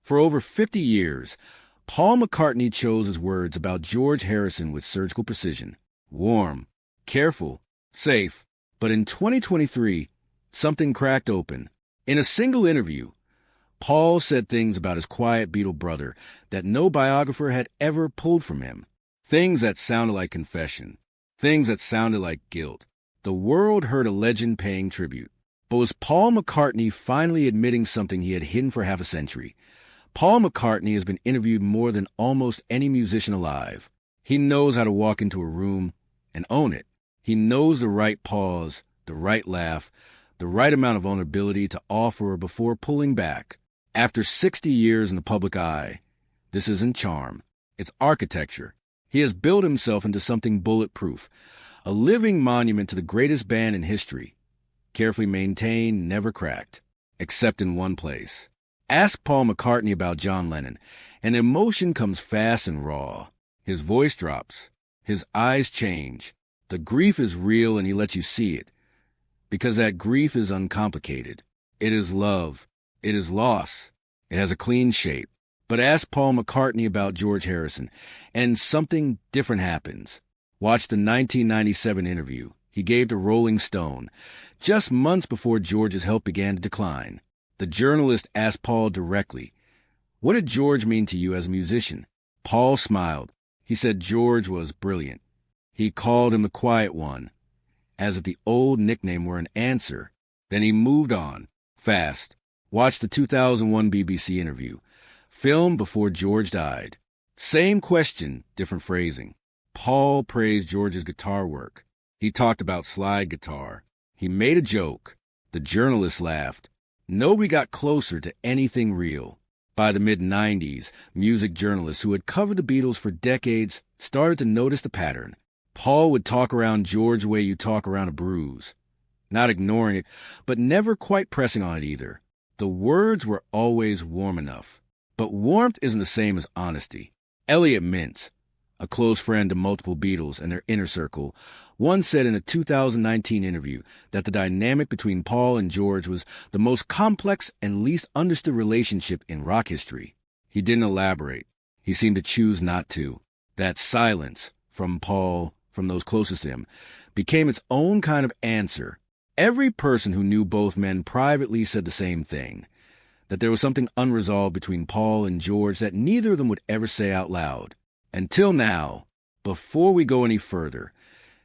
For over 50 years, Paul McCartney chose his words about George Harrison with surgical precision. Warm, careful, safe. But in 2023, something cracked open. In a single interview, Paul said things about his quiet Beatle brother that no biographer had ever pulled from him. Things that sounded like confession. Things that sounded like guilt. The world heard a legend paying tribute. But was Paul McCartney finally admitting something he had hidden for half a century? Paul McCartney has been interviewed more than almost any musician alive. He knows how to walk into a room and own it. He knows the right pause, the right laugh, the right amount of vulnerability to offer before pulling back. After 60 years in the public eye, this isn't charm. It's architecture. He has built himself into something bulletproof, a living monument to the greatest band in history. Carefully maintained, never cracked, except in one place. Ask Paul McCartney about John Lennon, and emotion comes fast and raw. His voice drops. His eyes change. The grief is real and he lets you see it. Because that grief is uncomplicated. It is love. It is loss. It has a clean shape. But ask Paul McCartney about George Harrison, and something different happens. Watch the 1997 interview he gave to Rolling Stone, just months before George's health began to decline. The journalist asked Paul directly, "What did George mean to you as a musician?" Paul smiled. He said George was brilliant. He called him the quiet one, as if the old nickname were an answer. Then he moved on, fast. Watch the 2001 BBC interview, filmed before George died. Same question, different phrasing. Paul praised George's guitar work. He talked about slide guitar. He made a joke. The journalist laughed. Nobody got closer to anything real. By the mid-90s, music journalists who had covered the Beatles for decades started to notice the pattern. Paul would talk around George the way you talk around a bruise. Not ignoring it, but never quite pressing on it either. The words were always warm enough. But warmth isn't the same as honesty. Elliot Mintz, a close friend to multiple Beatles and their inner circle, once said in a 2019 interview that the dynamic between Paul and George was the most complex and least understood relationship in rock history. He didn't elaborate. He seemed to choose not to. That silence from Paul, from those closest to him, became its own kind of answer. Every person who knew both men privately said the same thing, that there was something unresolved between Paul and George that neither of them would ever say out loud. Until now, before we go any further,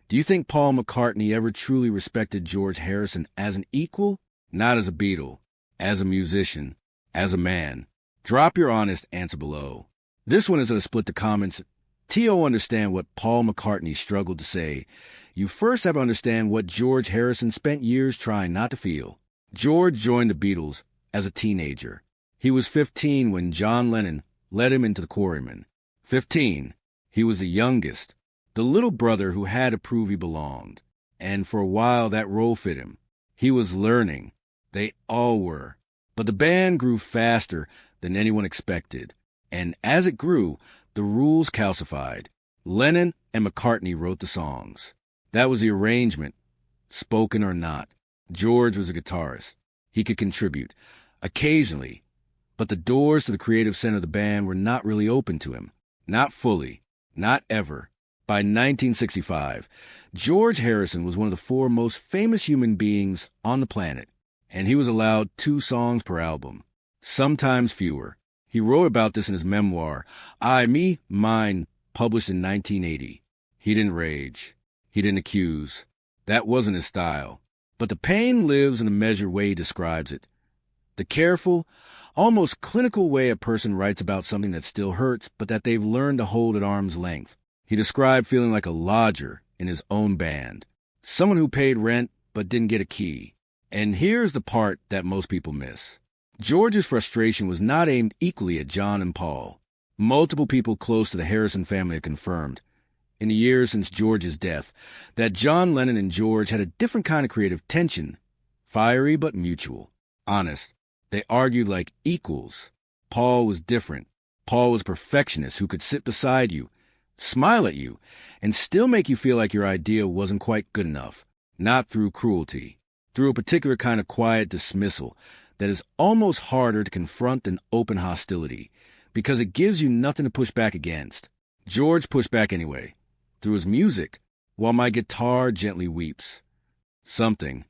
do you think Paul McCartney ever truly respected George Harrison as an equal? Not as a Beatle, as a musician, as a man. Drop your honest answer below. This one is going to split the comments. T.O. understand what Paul McCartney struggled to say. You first have to understand what George Harrison spent years trying not to feel. George joined the Beatles as a teenager. He was 15 when John Lennon led him into the Quarrymen. 15. He was the youngest, the little brother who had to prove he belonged. And for a while that role fit him. He was learning. They all were. But the band grew faster than anyone expected. And as it grew, the rules calcified. Lennon and McCartney wrote the songs. That was the arrangement, spoken or not. George was a guitarist. He could contribute, occasionally. But the doors to the creative center of the band were not really open to him. Not fully. Not ever. By 1965, George Harrison was one of the 4 most famous human beings on the planet, and he was allowed 2 songs per album, sometimes fewer. He wrote about this in his memoir, I, Me, Mine, published in 1980. He didn't rage. He didn't accuse. That wasn't his style. But the pain lives in the measured way he describes it. The careful, almost clinical way a person writes about something that still hurts, but that they've learned to hold at arm's length. He described feeling like a lodger in his own band, someone who paid rent but didn't get a key. And here's the part that most people miss. George's frustration was not aimed equally at John and Paul. Multiple people close to the Harrison family have confirmed, in the years since George's death, that John Lennon and George had a different kind of creative tension, fiery but mutual, honest. They argued like equals. Paul was different. Paul was a perfectionist who could sit beside you, smile at you, and still make you feel like your idea wasn't quite good enough. Not through cruelty, through a particular kind of quiet dismissal that is almost harder to confront than open hostility, because it gives you nothing to push back against. George pushed back anyway, through his music, while my guitar gently weeps. Something.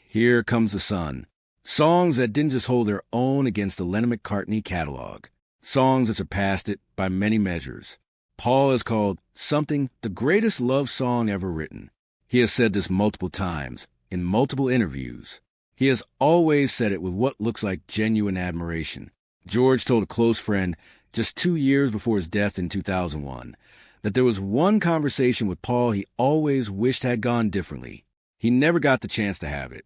Here Comes the Sun. Songs that didn't just hold their own against the Lennon-McCartney catalog. Songs that surpassed it by many measures. Paul has called Something the greatest love song ever written. He has said this multiple times, in multiple interviews. He has always said it with what looks like genuine admiration. George told a close friend, just 2 years before his death in 2001, that there was one conversation with Paul he always wished had gone differently. He never got the chance to have it.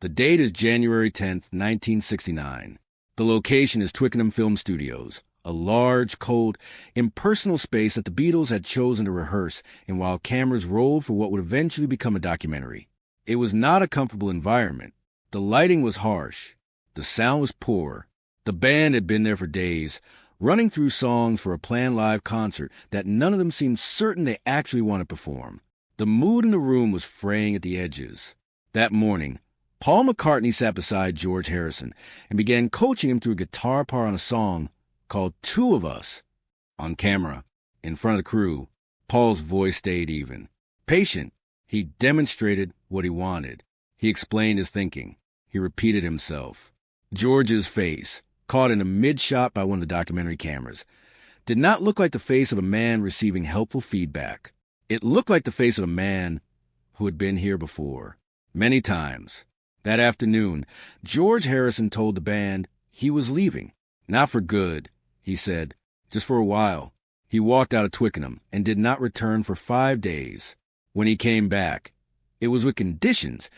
The date is January 10th, 1969. The location is Twickenham Film Studios, a large, cold, impersonal space that the Beatles had chosen to rehearse in while cameras rolled for what would eventually become a documentary. It was not a comfortable environment. The lighting was harsh. The sound was poor. The band had been there for days, running through songs for a planned live concert that none of them seemed certain they actually wanted to perform. The mood in the room was fraying at the edges. That morning, Paul McCartney sat beside George Harrison and began coaching him through a guitar part on a song called Two of Us. On camera, in front of the crew, Paul's voice stayed even. Patient, he demonstrated what he wanted. He explained his thinking. He repeated himself. George's face, caught in a mid-shot by one of the documentary cameras, did not look like the face of a man receiving helpful feedback. It looked like the face of a man who had been here before, many times. That afternoon, George Harrison told the band he was leaving. Not for good, he said, just for a while. He walked out of Twickenham and did not return for 5 days. When he came back, it was with conditions,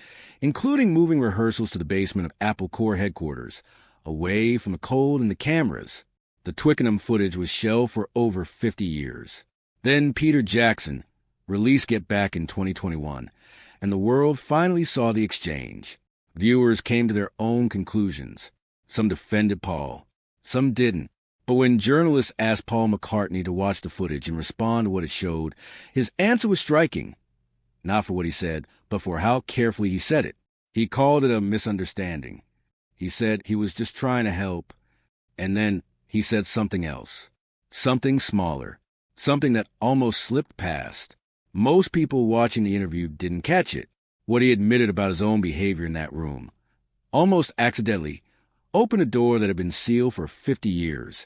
including moving rehearsals to the basement of Apple Corps headquarters, away from the cold and the cameras. The Twickenham footage was shelved for over 50 years. Then Peter Jackson released Get Back in 2021, and the world finally saw the exchange. Viewers came to their own conclusions. Some defended Paul. Some didn't. But when journalists asked Paul McCartney to watch the footage and respond to what it showed, his answer was striking. Not for what he said, but for how carefully he said it. He called it a misunderstanding. He said he was just trying to help. And then he said something else. Something smaller. Something that almost slipped past. Most people watching the interview didn't catch it. What he admitted about his own behavior in that room. Almost accidentally, opened a door that had been sealed for 50 years.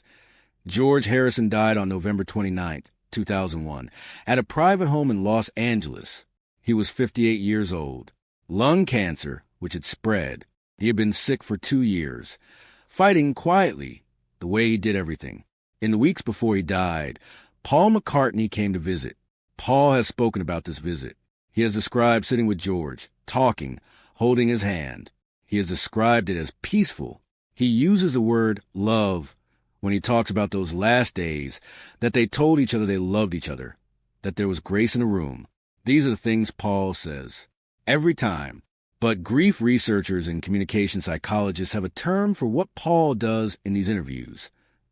George Harrison died on November 29, 2001, at a private home in Los Angeles. He was 58 years old. Lung cancer, which had spread. He had been sick for 2 years, fighting quietly, the way he did everything. In the weeks before he died, Paul McCartney came to visit. Paul has spoken about this visit. He has described sitting with George, talking, holding his hand. He has described it as peaceful. He uses the word love when he talks about those last days, that they told each other they loved each other, that there was grace in the room. These are the things Paul says. Every time. But grief researchers and communication psychologists have a term for what Paul does in these interviews.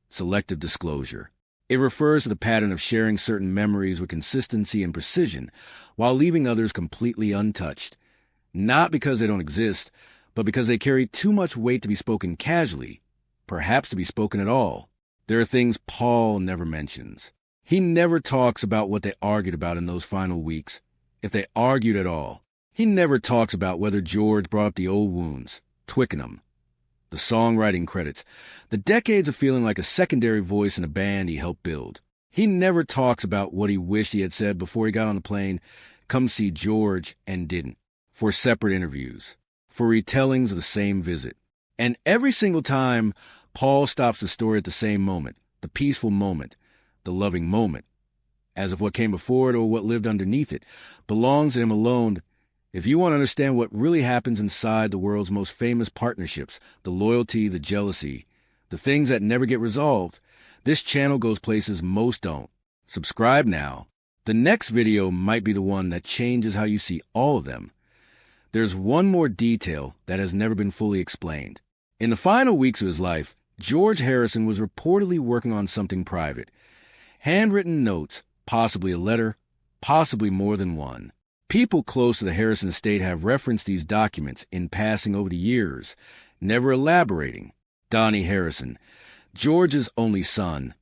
Selective disclosure. It refers to the pattern of sharing certain memories with consistency and precision, while leaving others completely untouched. Not because they don't exist, but because they carry too much weight to be spoken casually, perhaps to be spoken at all. There are things Paul never mentions. He never talks about what they argued about in those final weeks, if they argued at all. He never talks about whether George brought up the old wounds, Twickenham, the songwriting credits, the decades of feeling like a secondary voice in a band he helped build. He never talks about what he wished he had said before he got on the plane, come see George, and didn't, for separate interviews, for retellings of the same visit. And every single time, Paul stops the story at the same moment, the peaceful moment, the loving moment, as if what came before it or what lived underneath it belongs to him alone. If you want to understand what really happens inside the world's most famous partnerships, the loyalty, the jealousy, the things that never get resolved, this channel goes places most don't. Subscribe now. The next video might be the one that changes how you see all of them. There's one more detail that has never been fully explained. In the final weeks of his life, George Harrison was reportedly working on something private. Handwritten notes, possibly a letter, possibly more than one. People close to the Harrison estate have referenced these documents in passing over the years, never elaborating. Donnie Harrison, George's only son,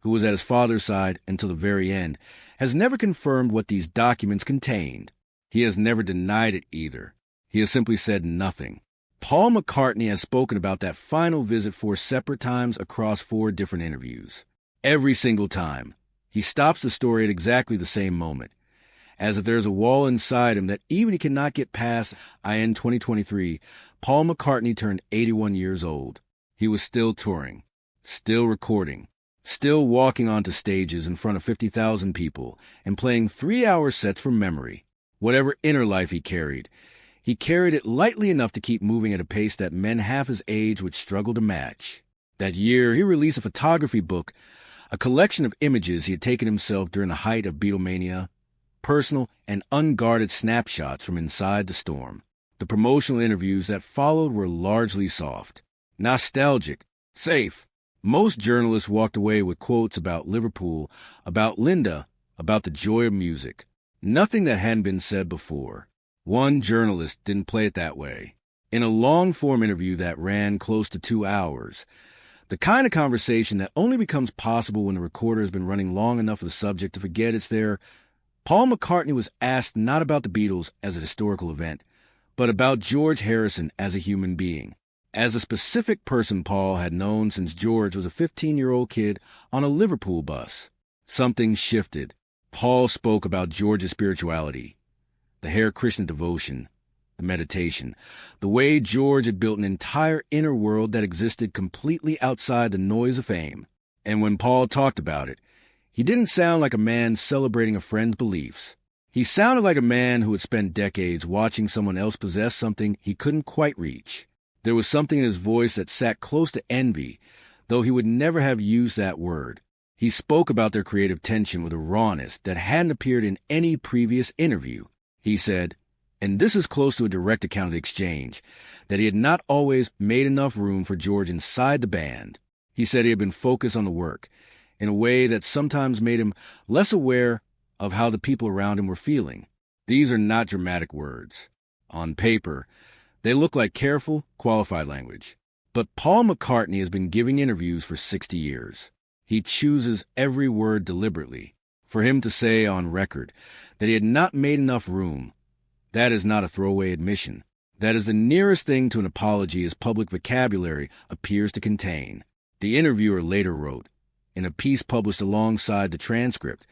who was at his father's side until the very end, has never confirmed what these documents contained. He has never denied it either. He has simply said nothing. Paul McCartney has spoken about that final visit 4 separate times across 4 different interviews. Every single time, he stops the story at exactly the same moment, as if there's a wall inside him that even he cannot get past. In 2023, Paul McCartney turned 81 years old. He was still touring, still recording, still walking onto stages in front of 50,000 people and playing 3-hour sets from memory. Whatever inner life he carried it lightly enough to keep moving at a pace that men half his age would struggle to match. That year, he released a photography book, a collection of images he had taken himself during the height of Beatlemania, personal and unguarded snapshots from inside the storm. The promotional interviews that followed were largely soft, nostalgic, safe. Most journalists walked away with quotes about Liverpool, about Linda, about the joy of music. Nothing that hadn't been said before. One journalist didn't play it that way. In a long-form interview that ran close to 2 hours, the kind of conversation that only becomes possible when the recorder has been running long enough of the subject to forget it's there, Paul McCartney was asked not about the Beatles as a historical event, but about George Harrison as a human being, as a specific person Paul had known since George was a 15-year-old kid on a Liverpool bus. Something shifted. Paul spoke about George's spirituality, the Hare Krishna devotion, the meditation, the way George had built an entire inner world that existed completely outside the noise of fame. And when Paul talked about it, he didn't sound like a man celebrating a friend's beliefs. He sounded like a man who had spent decades watching someone else possess something he couldn't quite reach. There was something in his voice that sat close to envy, though he would never have used that word. He spoke about their creative tension with a rawness that hadn't appeared in any previous interview. He said, and this is close to a direct account of the exchange, that he had not always made enough room for George inside the band. He said he had been focused on the work in a way that sometimes made him less aware of how the people around him were feeling. These are not dramatic words. On paper, they look like careful, qualified language. But Paul McCartney has been giving interviews for 60 years. He chooses every word deliberately. For him to say on record that he had not made enough room, that is not a throwaway admission. That is the nearest thing to an apology his public vocabulary appears to contain. The interviewer later wrote, in a piece published alongside the transcript,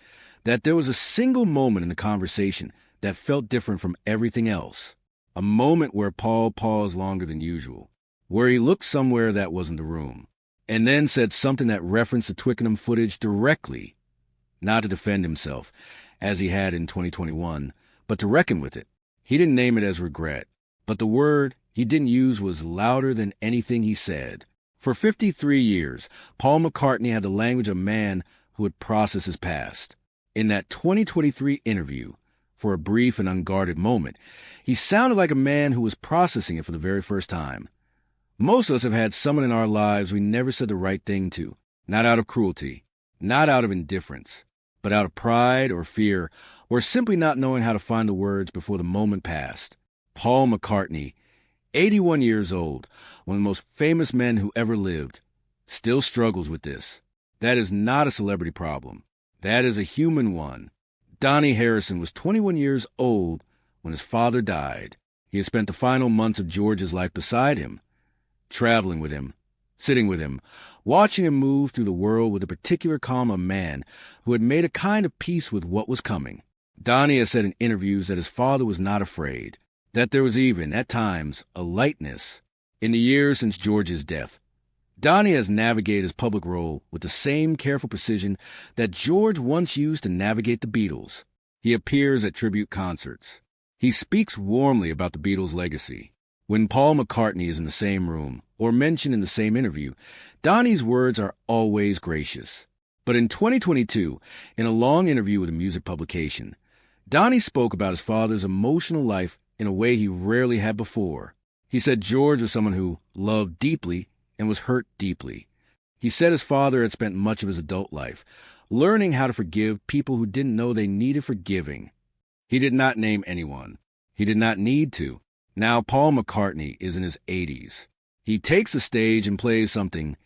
that there was a single moment in the conversation that felt different from everything else. A moment where Paul paused longer than usual, where he looked somewhere that wasn't the room, and then said something that referenced the Twickenham footage directly. Not to defend himself, as he had in 2021, but to reckon with it. He didn't name it as regret, but the word he didn't use was louder than anything he said. For 53 years, Paul McCartney had the language of a man who had processed his past. In that 2023 interview, for a brief and unguarded moment, he sounded like a man who was processing it for the very first time. Most of us have had someone in our lives we never said the right thing to, not out of cruelty, not out of indifference, but out of pride or fear, or simply not knowing how to find the words before the moment passed. Paul McCartney, 81 years old, one of the most famous men who ever lived, still struggles with this. That is not a celebrity problem. That is a human one. Donnie Harrison was 21 years old when his father died. He had spent the final months of George's life beside him, traveling with him, sitting with him, watching him move through the world with a particular calm of man who had made a kind of peace with what was coming. Donnie has said in interviews that his father was not afraid, that there was even, at times, a lightness. In the years since George's death, Donnie has navigated his public role with the same careful precision that George once used to navigate the Beatles. He appears at tribute concerts. He speaks warmly about the Beatles' legacy. When Paul McCartney is in the same room, or mentioned in the same interview, Donnie's words are always gracious. But in 2022, in a long interview with a music publication, Donnie spoke about his father's emotional life in a way he rarely had before. He said George was someone who loved deeply and was hurt deeply. He said his father had spent much of his adult life learning how to forgive people who didn't know they needed forgiving. He did not name anyone. He did not need to. Now Paul McCartney is in his 80s. He takes the stage and plays something,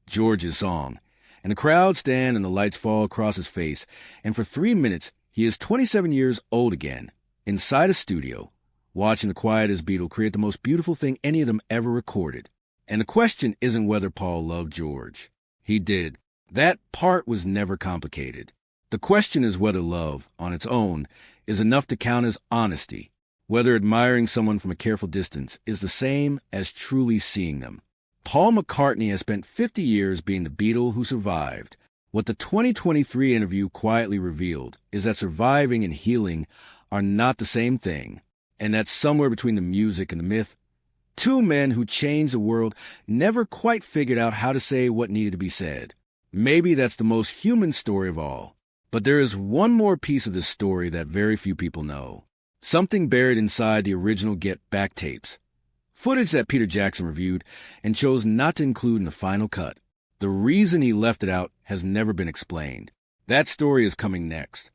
George's song, and the crowd stand and the lights fall across his face, and for 3 minutes he is 27 years old again, inside a studio, watching the quietest Beatle create the most beautiful thing any of them ever recorded. And the question isn't whether Paul loved George. He did. That part was never complicated. The question is whether love, on its own, is enough to count as honesty, whether admiring someone from a careful distance is the same as truly seeing them. Paul McCartney has spent 50 years being the Beatle who survived. What the 2023 interview quietly revealed is that surviving and healing are not the same thing, and that somewhere between the music and the myth, two men who changed the world never quite figured out how to say what needed to be said. Maybe that's the most human story of all. But there is one more piece of this story that very few people know. Something buried inside the original Get Back tapes. Footage that Peter Jackson reviewed and chose not to include in the final cut. The reason he left it out has never been explained. That story is coming next.